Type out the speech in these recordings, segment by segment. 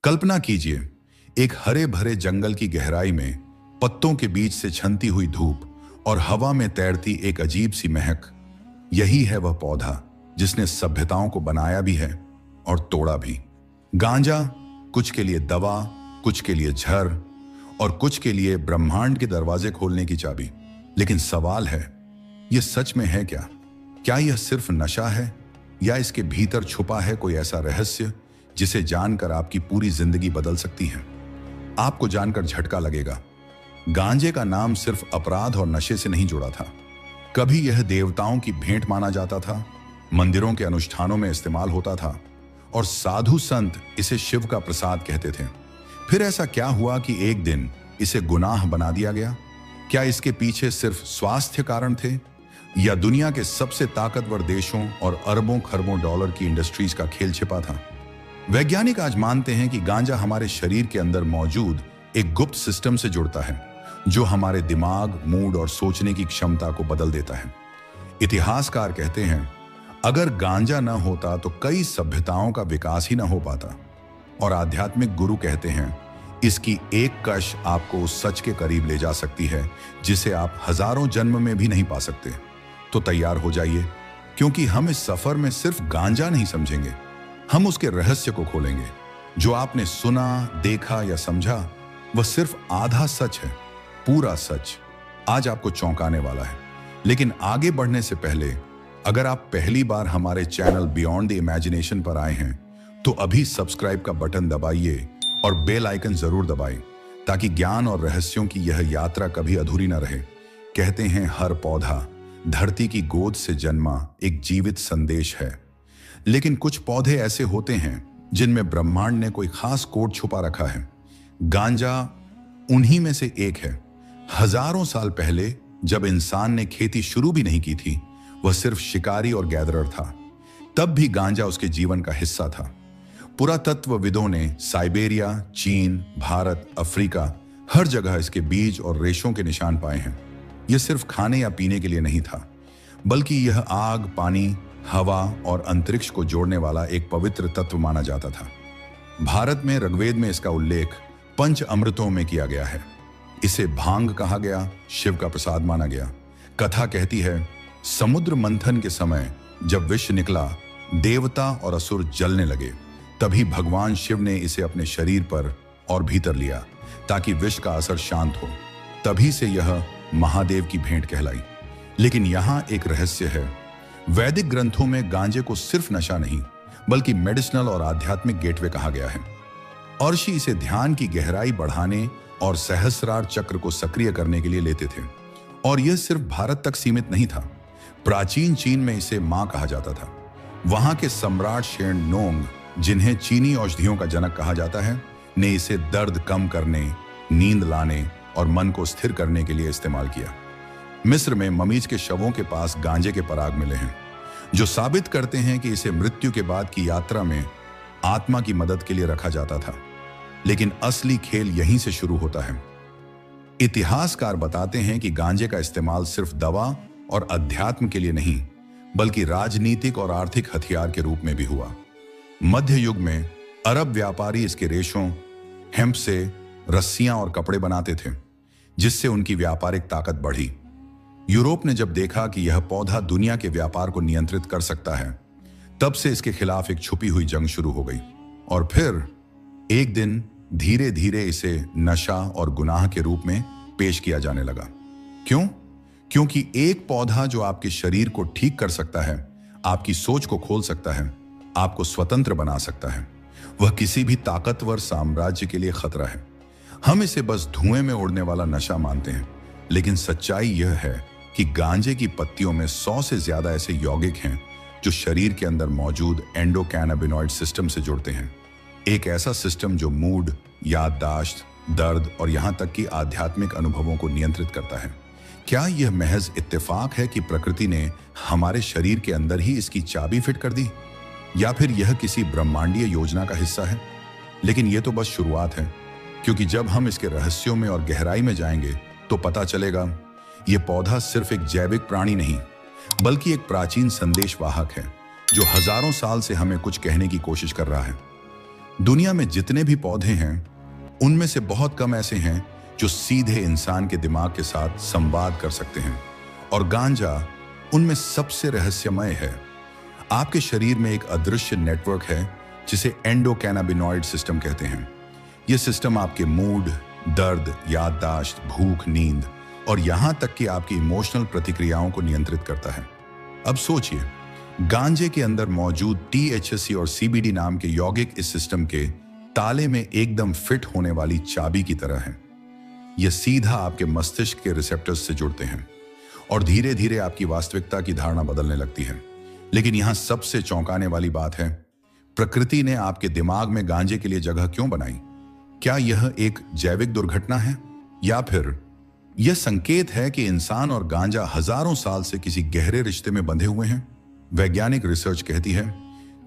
कल्पना कीजिए, एक हरे भरे जंगल की गहराई में पत्तों के बीच से छनती हुई धूप और हवा में तैरती एक अजीब सी महक। यही है वह पौधा जिसने सभ्यताओं को बनाया भी है और तोड़ा भी। गांजा, कुछ के लिए दवा, कुछ के लिए झर और कुछ के लिए ब्रह्मांड के दरवाजे खोलने की चाबी। लेकिन सवाल है, यह सच में है क्या? क्या यह सिर्फ नशा है या इसके भीतर छुपा है कोई ऐसा रहस्य जिसे जानकर आपकी पूरी जिंदगी बदल सकती है? आपको जानकर झटका लगेगा, गांजे का नाम सिर्फ अपराध और नशे से नहीं जुड़ा था। कभी यह देवताओं की भेंट माना जाता था, मंदिरों के अनुष्ठानों में इस्तेमाल होता था और साधु संत इसे शिव का प्रसाद कहते थे। फिर ऐसा क्या हुआ कि एक दिन इसे गुनाह बना दिया गया? क्या इसके पीछे सिर्फ स्वास्थ्य कारण थे या दुनिया के सबसे ताकतवर देशों और अरबों खरबों डॉलर की इंडस्ट्रीज का खेल छिपा था? वैज्ञानिक आज मानते हैं कि गांजा हमारे शरीर के अंदर मौजूद एक गुप्त सिस्टम से जुड़ता है जो हमारे दिमाग, मूड और सोचने की क्षमता को बदल देता है। इतिहासकार कहते हैं, अगर गांजा न होता तो कई सभ्यताओं का विकास ही न हो पाता। और आध्यात्मिक गुरु कहते हैं, इसकी एक कश आपको उस सच के करीब ले जा सकती है जिसे आप हजारों जन्म में भी नहीं पा सकते। तो तैयार हो जाइए, क्योंकि हम इस सफर में सिर्फ गांजा नहीं समझेंगे, हम उसके रहस्य को खोलेंगे। जो आपने सुना, देखा या समझा वह सिर्फ आधा सच है, पूरा सच आज आपको चौंकाने वाला है। लेकिन आगे बढ़ने से पहले, अगर आप पहली बार हमारे चैनल बियॉन्ड द इमेजिनेशन पर आए हैं तो अभी सब्सक्राइब का बटन दबाइए और बेल आइकन जरूर दबाएं, ताकि ज्ञान और रहस्यों की यह यात्रा कभी अधूरी न रहे। कहते हैं, हर पौधा धरती की गोद से जन्मा एक जीवित संदेश है। लेकिन कुछ पौधे ऐसे होते हैं जिनमें ब्रह्मांड ने कोई खास कोड छुपा रखा है। गांजा उन्हीं में से एक है। हजारों साल पहले जब इंसान ने खेती शुरू भी नहीं की थी, वह सिर्फ शिकारी और गैदरर था, तब भी गांजा उसके जीवन का हिस्सा था। पुरातत्वविदों ने साइबेरिया, चीन, भारत, अफ्रीका, हर जगह इसके बीज और रेशों के निशान पाए हैं। यह सिर्फ खाने या पीने के लिए नहीं था, बल्कि यह आग, पानी, हवा और अंतरिक्ष को जोड़ने वाला एक पवित्र तत्व माना जाता था। भारत में ऋग्वेद में इसका उल्लेख पंच अमृतों में किया गया है। इसे भांग कहा गया, शिव का प्रसाद माना गया। कथा कहती है, समुद्र मंथन के समय जब विष निकला, देवता और असुर जलने लगे, तभी भगवान शिव ने इसे अपने शरीर पर और भीतर लिया ताकि विष का असर शांत हो। तभी से यह महादेव की भेंट कहलाई। लेकिन यहां एक रहस्य है। वैदिक ग्रंथों में गांजे को सिर्फ नशा नहीं, बल्कि मेडिसिनल और आध्यात्मिक गेटवे कहा गया है। अर्षि इसे ध्यान की गहराई बढ़ाने और सहस्रार चक्र को सक्रिय करने के लिए लेते थे। और यह सिर्फ भारत तक सीमित नहीं था। प्राचीन चीन में इसे मां कहा जाता था। वहां के सम्राट शेन नोंग, जिन्हें चीनी औषधियों का जनक कहा जाता है, ने इसे दर्द कम करने, नींद लाने और मन को स्थिर करने के लिए इस्तेमाल किया। मिस्र में ममीज के शवों के पास गांजे के पराग मिले हैं, जो साबित करते हैं कि इसे मृत्यु के बाद की यात्रा में आत्मा की मदद के लिए रखा जाता था। लेकिन असली खेल यहीं से शुरू होता है। इतिहासकार बताते हैं कि गांजे का इस्तेमाल सिर्फ दवा और अध्यात्म के लिए नहीं, बल्कि राजनीतिक और आर्थिक हथियार के रूप में भी हुआ। मध्य युग में अरब व्यापारी इसके रेशों, हेम्प से रस्सियां और कपड़े बनाते थे, जिससे उनकी व्यापारिक ताकत बढ़ी। यूरोप ने जब देखा कि यह पौधा दुनिया के व्यापार को नियंत्रित कर सकता है, तब से इसके खिलाफ एक छुपी हुई जंग शुरू हो गई। और फिर एक दिन धीरे धीरे इसे नशा और गुनाह के रूप में पेश किया जाने लगा। क्यों? क्योंकि एक पौधा जो आपके शरीर को ठीक कर सकता है, आपकी सोच को खोल सकता है, आपको स्वतंत्र बना सकता है, वह किसी भी ताकतवर साम्राज्य के लिए खतरा है। हम इसे बस धुएं में उड़ने वाला नशा मानते हैं, लेकिन सच्चाई यह है कि गांजे की पत्तियों में 100 से ज्यादा ऐसे यौगिक हैं जो शरीर के अंदर मौजूद एंडोकैनाबिनॉइड सिस्टम से जुड़ते हैं। एक ऐसा सिस्टम जो मूड, याददाश्त, दर्द और यहां तक कि आध्यात्मिक अनुभवों को नियंत्रित करता है। क्या यह महज इत्तेफाक है कि प्रकृति ने हमारे शरीर के अंदर ही इसकी चाबी फिट कर दी, या फिर यह किसी ब्रह्मांडीय योजना का हिस्सा है? लेकिन यह तो बस शुरुआत है, क्योंकि जब हम इसके रहस्यों में और गहराई में जाएंगे तो पता चलेगा यह पौधा सिर्फ एक जैविक प्राणी नहीं, बल्कि एक प्राचीन संदेशवाहक है जो हजारों साल से हमें कुछ कहने की कोशिश कर रहा है। दुनिया में जितने भी पौधे हैं उनमें से बहुत कम ऐसे हैं जो सीधे इंसान के दिमाग के साथ संवाद कर सकते हैं, और गांजा उनमें सबसे रहस्यमय है। आपके शरीर में एक अदृश्य नेटवर्क है जिसे एंडोकैनाबिनॉइड सिस्टम कहते हैं। यह सिस्टम आपके मूड, दर्द, याददाश्त, भूख, नींद और यहां तक कि आपकी इमोशनल प्रतिक्रियाओं को नियंत्रित करता है। अब सोचिए, गांजे के अंदर मौजूद THC और CBD नाम के यौगिक इस सिस्टम के ताले में एकदम फिट होने वाली चाबी की तरह है। यह सीधा आपके मस्तिष्क के रिसेप्टर्स से जुड़ते हैं और धीरे धीरे आपकी वास्तविकता की धारणा बदलने लगती है। लेकिन यहां सबसे चौंकाने वाली बात है, प्रकृति ने आपके दिमाग में गांजे के लिए जगह क्यों बनाई? क्या यह एक जैविक दुर्घटना है, या फिर यह संकेत है कि इंसान और गांजा हजारों साल से किसी गहरे रिश्ते में बंधे हुए हैं? वैज्ञानिक रिसर्च कहती है,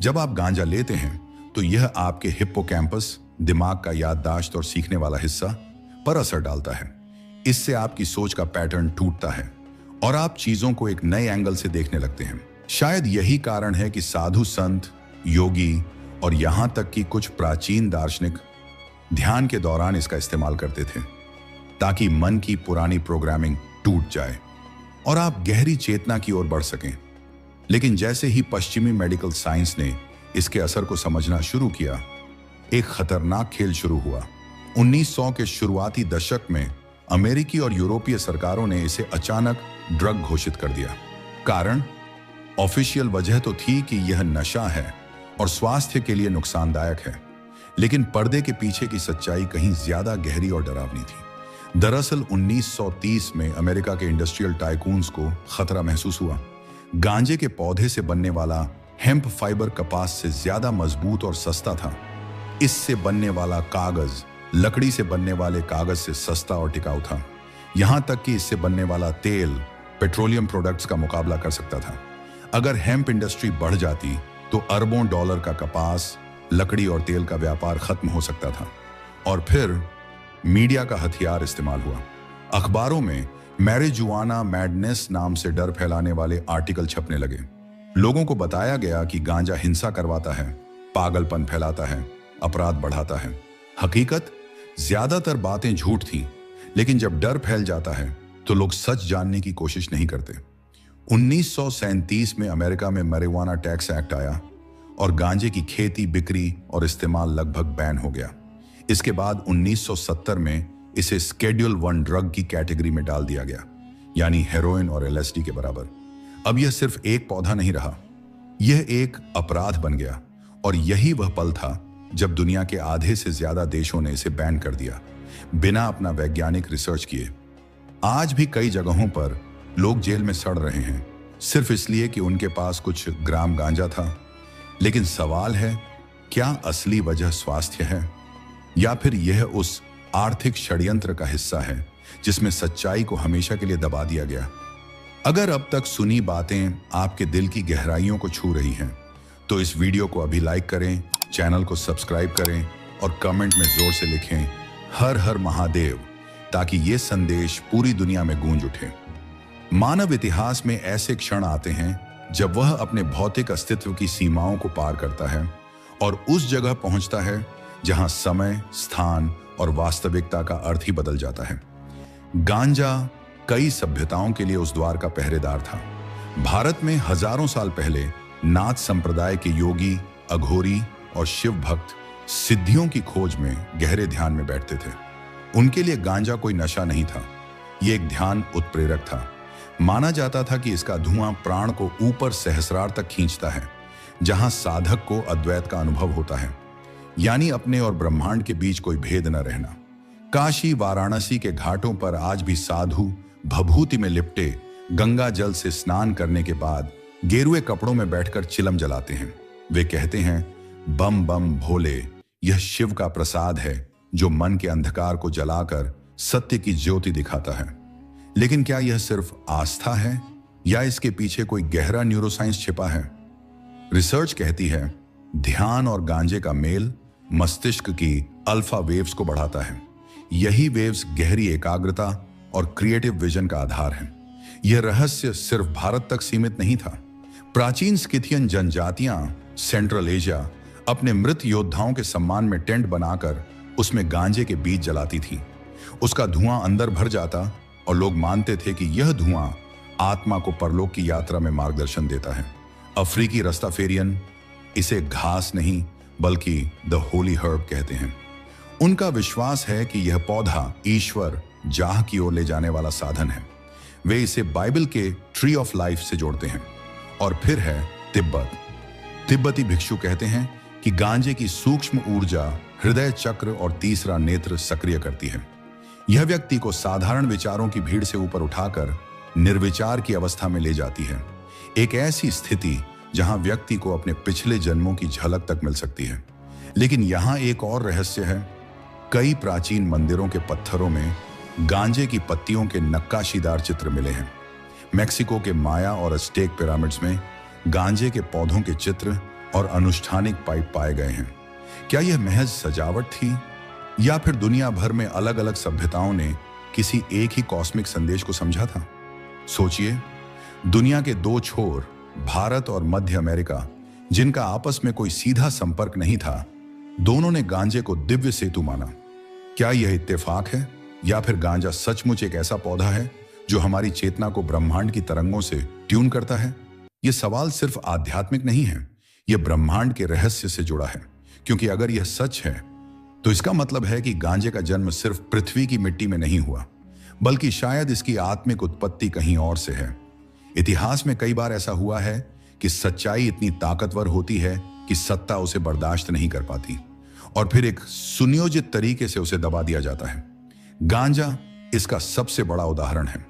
जब आप गांजा लेते हैं तो यह आपके हिप्पोकैम्पस, दिमाग का याददाश्त और सीखने वाला हिस्सा पर असर डालता है। इससे आपकी सोच का पैटर्न टूटता है और आप चीजों को एक नए एंगल से देखने लगते हैं। शायद यही कारण है कि साधु संत, योगी और यहां तक कि कुछ प्राचीन दार्शनिक ध्यान के दौरान इसका इस्तेमाल करते थे, ताकि मन की पुरानी प्रोग्रामिंग टूट जाए और आप गहरी चेतना की ओर बढ़ सकें। लेकिन जैसे ही पश्चिमी मेडिकल साइंस ने इसके असर को समझना शुरू किया, एक खतरनाक खेल शुरू हुआ। 1900 के शुरुआती दशक में अमेरिकी और यूरोपीय सरकारों ने इसे अचानक ड्रग घोषित कर दिया। कारण, ऑफिशियल वजह तो थी कि यह नशा है और स्वास्थ्य के लिए नुकसानदायक है, लेकिन पर्दे के पीछे की सच्चाई कहीं ज्यादा गहरी और डरावनी थी। दरअसल 1930 में अमेरिका के इंडस्ट्रियल टाइकून्स को खतरा महसूस हुआ। गांजे के पौधे से बनने वाला हेम्प फाइबर कपास से ज्यादा मजबूत और सस्ता था। इससे बनने वाला कागज लकड़ी से बनने वाले कागज से सस्ता और टिकाऊ था। यहां तक कि इससे बनने वाला तेल पेट्रोलियम प्रोडक्ट्स का मुकाबला कर सकता था। अगर हेम्प इंडस्ट्री बढ़ जाती तो अरबों डॉलर का कपास, लकड़ी और तेल का व्यापार खत्म हो सकता था। और फिर मीडिया का हथियार इस्तेमाल हुआ। अखबारों में मैरिजुआना मैडनेस नाम से डर फैलाने वाले आर्टिकल छपने लगे। लोगों को बताया गया कि गांजा हिंसा करवाता है, पागलपन फैलाता है, अपराध बढ़ाता है। हकीकत, ज्यादातर बातें झूठ थीं, लेकिन जब डर फैल जाता है तो लोग सच जानने की कोशिश नहीं करते। 1937 में अमेरिका में मैरिजुआना टैक्स एक्ट आया और गांजे की खेती, बिक्री और इस्तेमाल लगभग बैन हो गया। इसके बाद 1970 में इसे स्केड्यूल 1 ड्रग की कैटेगरी में डाल दिया गया, यानी हेरोइन और LSD के बराबर। अब यह सिर्फ एक पौधा नहीं रहा, यह एक अपराध बन गया। और यही वह पल था जब दुनिया के आधे से ज्यादा देशों ने इसे बैन कर दिया, बिना अपना वैज्ञानिक रिसर्च किए। आज भी कई जगहों पर लोग जेल में सड़ रहे हैं, सिर्फ इसलिए कि उनके पास कुछ ग्राम गांजा था। लेकिन सवाल है, क्या असली वजह स्वास्थ्य है, या फिर यह उस आर्थिक षड्यंत्र का हिस्सा है जिसमें सच्चाई को हमेशा के लिए दबा दिया गया? अगर अब तक सुनी बातें आपके दिल की गहराइयों को छू रही हैं, तो इस वीडियो को अभी लाइक करें, चैनल को सब्सक्राइब करें और कमेंट में जोर से लिखें हर हर महादेव, ताकि ये संदेश पूरी दुनिया में गूंज उठे। मानव इतिहास में ऐसे क्षण आते हैं जब वह अपने भौतिक अस्तित्व की सीमाओं को पार करता है और उस जगह पहुंचता है जहां समय, स्थान और वास्तविकता का अर्थ ही बदल जाता है। गांजा कई सभ्यताओं के लिए उस द्वार का पहरेदार था। भारत में हजारों साल पहले नाथ संप्रदाय के योगी, अघोरी और शिव भक्त सिद्धियों की खोज में गहरे ध्यान में बैठते थे। उनके लिए गांजा कोई नशा नहीं था, ये एक ध्यान उत्प्रेरक था। माना जाता था कि इसका धुआं प्राण को ऊपर सहस्रार तक खींचता है, जहां साधक को अद्वैत का अनुभव होता है, यानी अपने और ब्रह्मांड के बीच कोई भेद न रहना। काशी, वाराणसी के घाटों पर आज भी साधु भभूति में लिपटे गंगा जल से स्नान करने के बाद गेरुए कपड़ों में बैठकर चिलम जलाते हैं। वे कहते हैं, बम बम भोले, यह शिव का प्रसाद है जो मन के अंधकार को जलाकर सत्य की ज्योति दिखाता है। लेकिन क्या यह सिर्फ आस्था है या इसके पीछे कोई गहरा न्यूरोसाइंस छिपा है? रिसर्च कहती है, ध्यान और गांजे का मेल मस्तिष्क की अल्फा वेव्स को बढ़ाता है। यही वेव्स गहरी एकाग्रता और क्रिएटिव विजन का आधार है। यह रहस्य सिर्फ भारत तक सीमित नहीं था। प्राचीन स्किथियन जनजातियां सेंट्रल एशिया, अपने मृत योद्धाओं के सम्मान में टेंट बनाकर उसमें गांजे के बीज जलाती थी। उसका धुआं अंदर भर जाता और लोग मानते थे कि यह धुआं आत्मा को परलोक की यात्रा में मार्गदर्शन देता है। अफ्रीकी रस्ताफेरियन इसे घास नहीं बल्कि द होली हर्ब कहते हैं। उनका विश्वास है कि यह पौधा ईश्वर जाह की ओर ले जाने वाला साधन है। वे इसे बाइबल के ट्री ऑफ लाइफ से जोड़ते हैं। और फिर है तिब्बत। तिब्बती भिक्षु कहते हैं कि गांजे की सूक्ष्म ऊर्जा हृदय चक्र और तीसरा नेत्र सक्रिय करती है। यह व्यक्ति को साधारण विचारों की भीड़ से ऊपर उठाकर निर्विचार की अवस्था में ले जाती है, एक ऐसी स्थिति जहां व्यक्ति को अपने पिछले जन्मों की झलक तक मिल सकती है। लेकिन यहां एक और रहस्य है। कई प्राचीन मंदिरों के पत्थरों में गांजे की पत्तियों के नक्काशीदार चित्र मिले हैं। मेक्सिको के माया और अज़टेक पिरामिड्स में गांजे के पौधों के चित्र और अनुष्ठानिक पाइप पाए गए हैं। क्या यह महज सजावट थी या फिर दुनिया भर में अलग अलग सभ्यताओं ने किसी एक ही कॉस्मिक संदेश को समझा था? सोचिए, दुनिया के दो छोर, भारत और मध्य अमेरिका, जिनका आपस में कोई सीधा संपर्क नहीं था, दोनों ने गांजे को दिव्य सेतु माना। क्या यह इत्तेफाक है या फिर गांजा सचमुच एक ऐसा पौधा है जो हमारी चेतना को ब्रह्मांड की तरंगों से ट्यून करता है? यह सवाल सिर्फ आध्यात्मिक नहीं है, यह ब्रह्मांड के रहस्य से जुड़ा है। क्योंकि अगर यह सच है तो इसका मतलब है कि गांजे का जन्म सिर्फ पृथ्वी की मिट्टी में नहीं हुआ, बल्कि शायद इसकी आत्मिक उत्पत्ति कहीं और से है। इतिहास में कई बार ऐसा हुआ है कि सच्चाई इतनी ताकतवर होती है कि सत्ता उसे बर्दाश्त नहीं कर पाती और फिर एक सुनियोजित तरीके से उसे दबा दिया जाता है। गांजा इसका सबसे बड़ा उदाहरण है।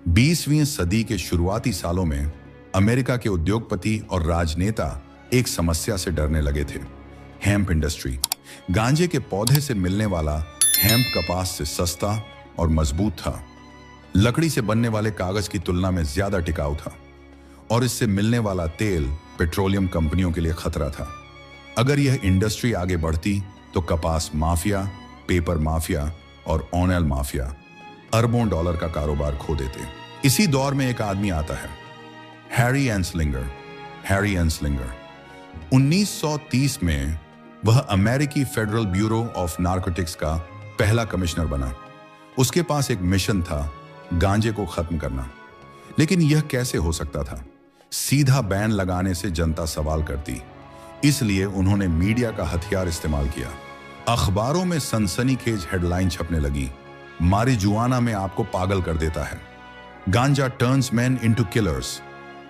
20वीं सदी के शुरुआती सालों में अमेरिका के उद्योगपति और राजनेता एक समस्या से डरने लगे थे, हेम्प इंडस्ट्री। गांजे के पौधे से मिलने वाला हेम्प कपास से सस्ता और मजबूत था, लकड़ी से बनने वाले कागज की तुलना में ज्यादा टिकाऊ था और इससे मिलने वाला तेल पेट्रोलियम कंपनियों के लिए खतरा था। अगर यह इंडस्ट्री आगे बढ़ती तो कपास माफिया, पेपर माफिया और ऑनल माफिया अरबों डॉलर का कारोबार खो देते। इसी दौर में एक आदमी आता है, हैरी एंसलिंगर। हैरी एंसलिंगर 1930 में वह अमेरिकी फेडरल ब्यूरो ऑफ नारकोटिक्स का पहला कमिश्नर बना। उसके पास एक मिशन था, गांजे को खत्म करना। लेकिन यह कैसे हो सकता था? सीधा बैन लगाने से जनता सवाल करती, इसलिए उन्होंने मीडिया का हथियार इस्तेमाल किया। अखबारों में सनसनीखेज हेडलाइन छपने लगी, मारिजुआना में आपको पागल कर देता है, गांजा टर्न्स मैन इनटू किलर्स।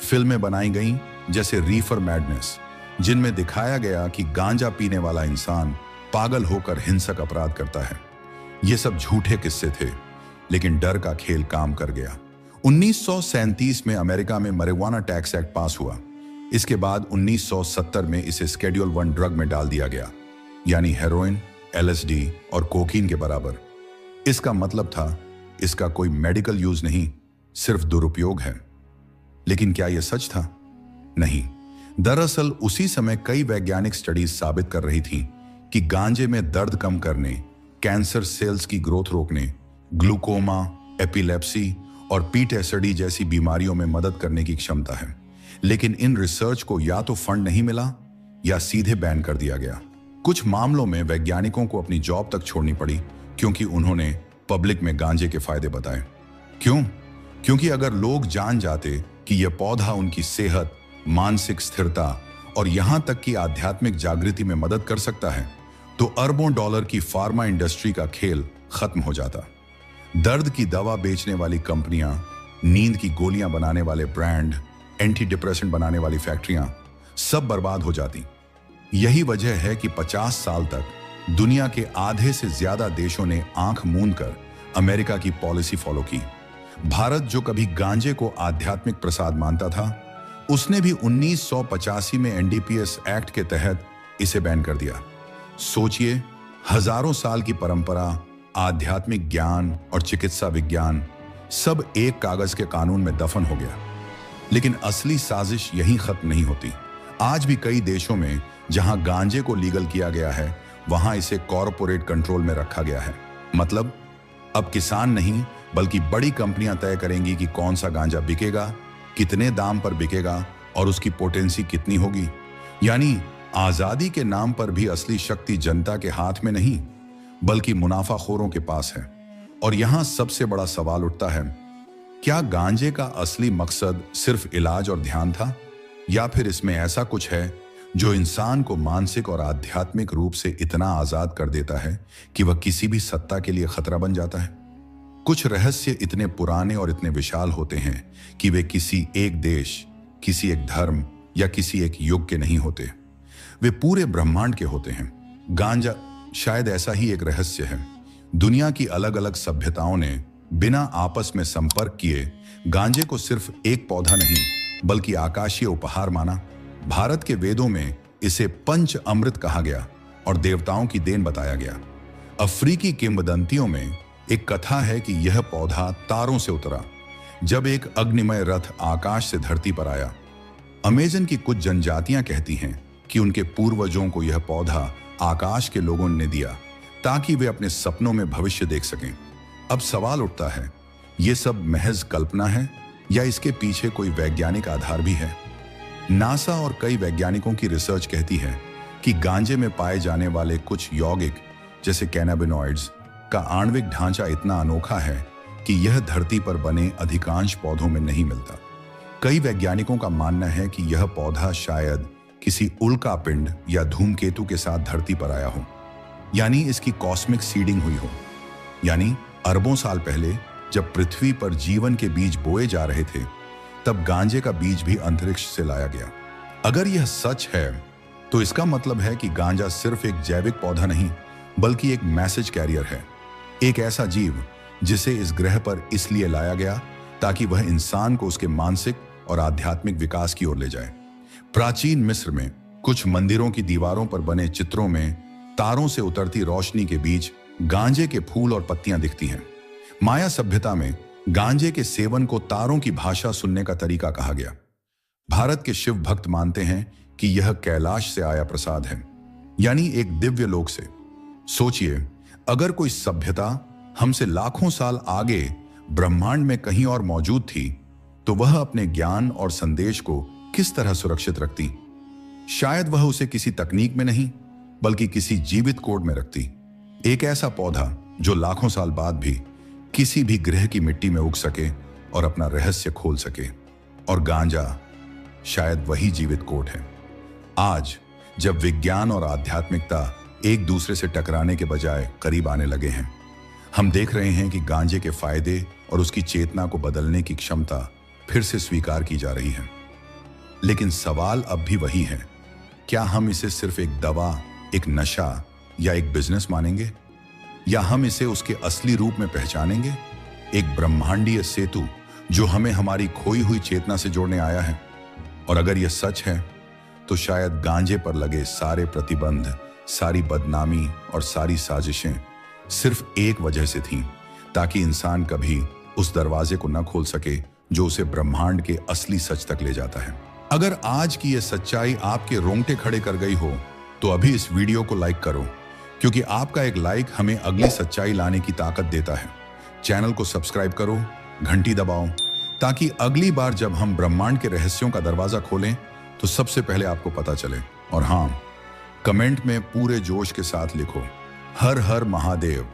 फिल्में बनाई गईं जैसे रीफर मैडनेस, जिनमें दिखाया गया कि गांजा पीने वाला इंसान पागल होकर हिंसक अपराध करता है। ये सब झूठे किस्से थे, लेकिन डर का खेल काम कर गया। 1937 में अमेरिका में marijuana टैक्स एक्ट पास हुआ। इसके बाद 1970 में इसे शेड्यूल 1 ड्रग में डाल दिया गया, यानी हेरोइन, LSD और कोकीन के बराबर। इसका मतलब था इसका कोई मेडिकल यूज नहीं, सिर्फ दुरुपयोग है। लेकिन क्या यह सच था? नहीं। दरअसल उसी समय कई वैज्ञानिक स्टडीज साबित कर रही थी कि गांजे में दर्द कम करने, कैंसर सेल्स की ग्रोथ रोकने, ग्लूकोमा, एपिलेप्सी और PTSD जैसी बीमारियों में मदद करने की क्षमता है। लेकिन इन रिसर्च को या तो फंड नहीं मिला या सीधे बैन कर दिया गया। कुछ मामलों में वैज्ञानिकों को अपनी जॉब तक छोड़नी पड़ी क्योंकि उन्होंने पब्लिक में गांजे के फायदे बताए। क्यों? क्योंकि अगर लोग जान जाते कि यह पौधा उनकी सेहत, मानसिक स्थिरता और यहां तक कि आध्यात्मिक जागृति में मदद कर सकता है, तो अरबों डॉलर की फार्मा इंडस्ट्री का खेल खत्म हो जाता। दर्द की दवा बेचने वाली कंपनियां, नींद की गोलियां बनाने वाले ब्रांड, एंटी डिप्रेसेंट बनाने वाली फैक्ट्रियां सब बर्बाद हो जाती। यही वजह है कि 50 साल तक दुनिया के आधे से ज्यादा देशों ने आंख मूंद कर अमेरिका की पॉलिसी फॉलो की। भारत, जो कभी गांजे को आध्यात्मिक प्रसाद मानता था, उसने भी 1985 में NDPS एक्ट के तहत इसे बैन कर दिया। सोचिए, हजारों साल की परंपरा, आध्यात्मिक ज्ञान और चिकित्सा विज्ञान सब एक कागज के कानून में दफन हो गया। लेकिन असली साजिश यहीं खत्म नहीं होती। आज भी कई देशों में जहां गांजे को लीगल किया गया है, वहां इसे कॉरपोरेट कंट्रोल में रखा गया है। मतलब अब किसान नहीं बल्कि बड़ी कंपनियां तय करेंगी कि कौन सा गांजा बिकेगा, कितने दाम पर बिकेगा और उसकी पोटेंसी कितनी होगी। यानी आजादी के नाम पर भी असली शक्ति जनता के हाथ में नहीं, बल्कि मुनाफाखोरों के पास है। और यहां सबसे बड़ा सवाल उठता है, क्या गांजे का असली मकसद सिर्फ इलाज और ध्यान था, या फिर इसमें ऐसा कुछ है जो इंसान को मानसिक और आध्यात्मिक रूप से इतना आजाद कर देता है कि वह किसी भी सत्ता के लिए खतरा बन जाता है। कुछ रहस्य इतने पुराने और इतने विशाल होते हैं कि वे किसी एक देश, किसी एक धर्म या किसी एक युग के नहीं होते, वे पूरे ब्रह्मांड के होते हैं। गांजा शायद ऐसा ही एक रहस्य है। दुनिया की अलग अलग सभ्यताओं ने बिना आपस में संपर्क किए गांजे को सिर्फ एक पौधा नहीं बल्कि आकाशीय उपहार माना। भारत के वेदों में इसे पंच अमृत कहा गया और देवताओं की देन बताया गया। अफ्रीकी किंवदंतियों में एक कथा है कि यह पौधा तारों से उतरा जब एक अग्निमय रथ आकाश से धरती पर आया। अमेजन की कुछ जनजातियां कहती हैं कि उनके पूर्वजों को यह पौधा आकाश के लोगों ने दिया ताकि वे अपने सपनों में भविष्य देख सकें। अब सवाल उठता है, यह सब महज कल्पना है या इसके पीछे कोई वैज्ञानिक आधार भी है? नासा और कई वैज्ञानिकों की रिसर्च कहती है कि गांजे में पाए जाने वाले कुछ यौगिक जैसे कैनाबिनॉइड्स का आणविक ढांचा इतना अनोखा है कि यह धरती पर बने अधिकांश पौधों में नहीं मिलता। कई वैज्ञानिकों का मानना है कि यह पौधा शायद किसी उल्का पिंड या धूमकेतु के साथ धरती पर आया हो, यानी इसकी कॉस्मिक सीडिंग हुई हो। यानी अरबों साल पहले जब पृथ्वी पर जीवन के बीज बोए जा रहे थे, तब गांजे का बीज भी अंतरिक्ष से लाया गया। अगर यह सच है तो इसका मतलब है कि गांजा सिर्फ एक जैविक पौधा नहीं बल्कि एक मैसेज कैरियर है, एक ऐसा जीव जिसे इस ग्रह पर इसलिए लाया गया ताकि वह इंसान को उसके मानसिक और आध्यात्मिक विकास की ओर ले जाए। प्राचीन मिस्र में कुछ मंदिरों की दीवारों पर बने चित्रों में तारों से उतरती रोशनी के बीच गांजे के फूल और पत्तियां दिखती हैं। माया सभ्यता में गांजे के सेवन को तारों की भाषा सुनने का तरीका कहा गया। भारत के शिव भक्त मानते हैं कि यह कैलाश से आया प्रसाद है, यानी एक दिव्य लोक से। सोचिए, अगर कोई सभ्यता हमसे लाखों साल आगे ब्रह्मांड में कहीं और मौजूद थी तो वह अपने ज्ञान और संदेश को किस तरह सुरक्षित रखती? शायद वह उसे किसी तकनीक में नहीं बल्कि किसी जीवित कोड में रखती। एक ऐसा पौधा जो लाखों साल बाद भी किसी भी ग्रह की मिट्टी में उग सके और अपना रहस्य खोल सके। और गांजा शायद वही जीवित कोड है। आज जब विज्ञान और आध्यात्मिकता एक दूसरे से टकराने के बजाय करीब आने लगे हैं, हम देख रहे हैं कि गांजे के फायदे और उसकी चेतना को बदलने की क्षमता फिर से स्वीकार की जा रही है। लेकिन सवाल अब भी वही है, क्या हम इसे सिर्फ एक दवा, एक नशा या एक बिजनेस मानेंगे, या हम इसे उसके असली रूप में पहचानेंगे, एक ब्रह्मांडीय सेतु जो हमें हमारी खोई हुई चेतना से जोड़ने आया है? और अगर यह सच है तो शायद गांजे पर लगे सारे प्रतिबंध, सारी बदनामी और सारी साजिशें सिर्फ एक वजह से थीं, ताकि इंसान कभी उस दरवाजे को न खोल सके जो उसे ब्रह्मांड के असली सच तक ले जाता है। अगर आज की यह सच्चाई आपके रोंगटे खड़े कर गई हो तो अभी इस वीडियो को लाइक करो, क्योंकि आपका एक लाइक हमें अगली सच्चाई लाने की ताकत देता है। चैनल को सब्सक्राइब करो, घंटी दबाओ, ताकि अगली बार जब हम ब्रह्मांड के रहस्यों का दरवाजा खोलें तो सबसे पहले आपको पता चले। और हाँ, कमेंट में पूरे जोश के साथ लिखो, हर हर महादेव।